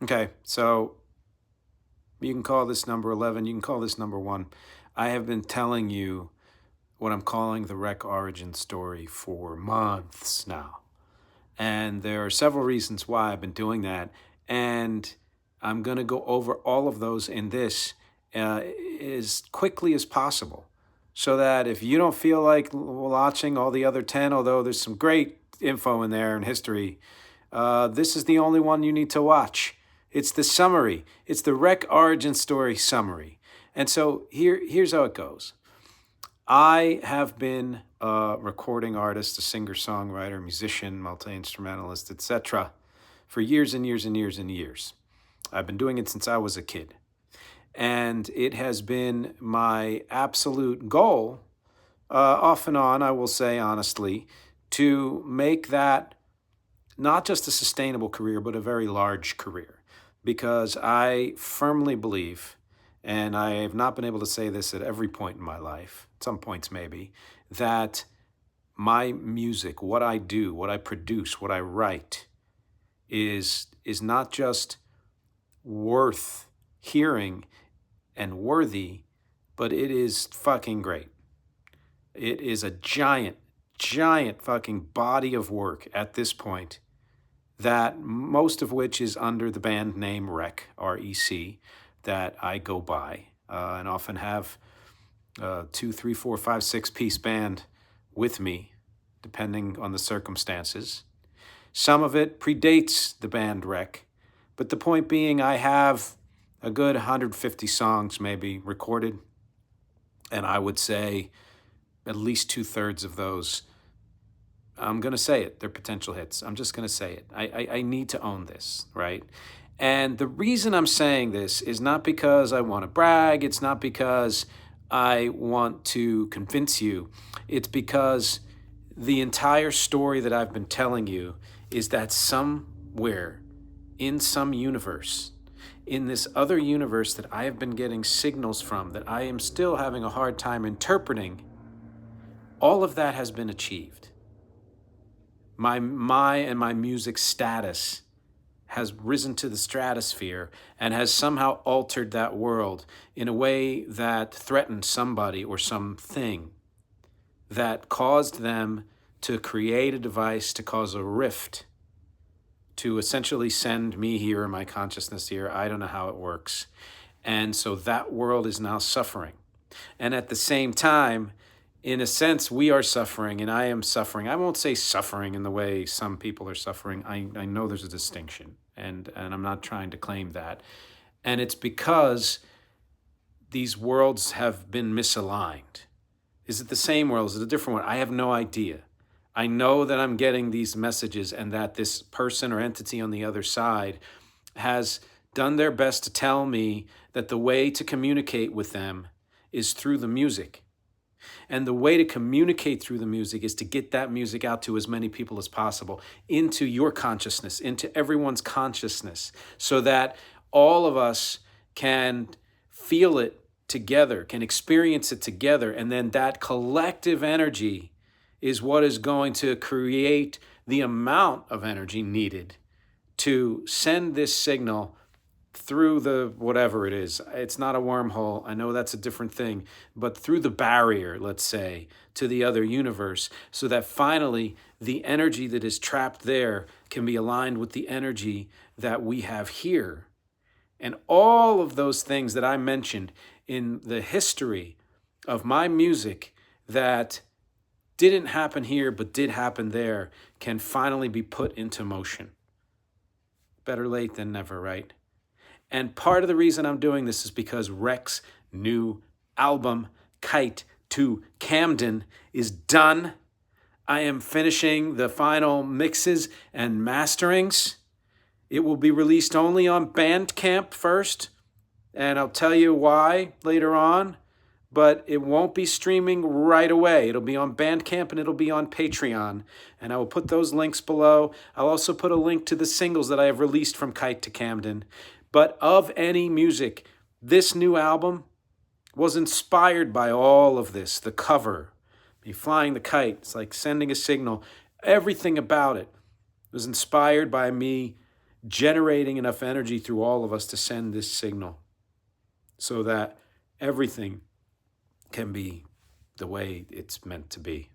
Okay, so you can call this number 11, you can call this number 1. I have been telling you what I'm calling the Wreck origin story for months now. And there are several reasons why I've been doing that. And I'm going to go over all of those in this as quickly as possible. So that if you don't feel like watching all the other 10, although there's some great info in there and history, this is the only one you need to watch. It's the summary. It's the Wreck origin story summary. And so here's how it goes. I have been a recording artist, a singer, songwriter, musician, multi-instrumentalist, etc. for years and years and years and years. I've been doing it since I was a kid. And it has been my absolute goal, off and on, I will say honestly, to make that not just a sustainable career, but a very large career. Because I firmly believe, and I have not been able to say this at every point in my life, at some points maybe, that my music, what I do, what I produce, what I write, is not just worth hearing and worthy, but it is fucking great. It is a giant, giant fucking body of work at this point, that most of which is under the band name Rec, R-E-C, that I go by, and often have 2, 3, 4, 5, 6 piece band with me, depending on the circumstances. Some of it predates the band Rec, but the point being, I have a good 150 songs maybe recorded, and I would say at least 2/3 of those, I'm going to say it, they're potential hits. I'm just going to say it. I need to own this, right? And the reason I'm saying this is not because I want to brag. It's not because I want to convince you. It's because the entire story that I've been telling you is that somewhere in some universe, in this other universe that I have been getting signals from that I am still having a hard time interpreting, all of that has been achieved. My music status has risen to the stratosphere and has somehow altered that world in a way that threatened somebody or something, that caused them to create a device to cause a rift, to essentially send me here, my consciousness here. I don't know how it works. And so that world is now suffering. And at the same time, in a sense, we are suffering and I am suffering. I won't say suffering in the way some people are suffering. I know there's a distinction, and I'm not trying to claim that. And it's because these worlds have been misaligned. Is it the same world? Is it a different one? I have no idea. I know that I'm getting these messages and that this person or entity on the other side has done their best to tell me that the way to communicate with them is through the music. And the way to communicate through the music is to get that music out to as many people as possible, into your consciousness, into everyone's consciousness, so that all of us can feel it together, can experience it together. And then that collective energy is what is going to create the amount of energy needed to send this signal through the whatever it is. It's not a wormhole. I know that's a different thing, but through the barrier, let's say, to the other universe, so that finally the energy that is trapped there can be aligned with the energy that we have here. And all of those things that I mentioned in the history of my music that didn't happen here but did happen there can finally be put into motion. Better late than never, right? And part of the reason I'm doing this is because Rec's new album, Kite to Camden, is done. I am finishing the final mixes and masterings. It will be released only on Bandcamp first, and I'll tell you why later on, but it won't be streaming right away. It'll be on Bandcamp and it'll be on Patreon, and I will put those links below. I'll also put a link to the singles that I have released from Kite to Camden. But of any music, this new album was inspired by all of this. The cover, me flying the kite, it's like sending a signal. Everything about it was inspired by me generating enough energy through all of us to send this signal so that everything can be the way it's meant to be.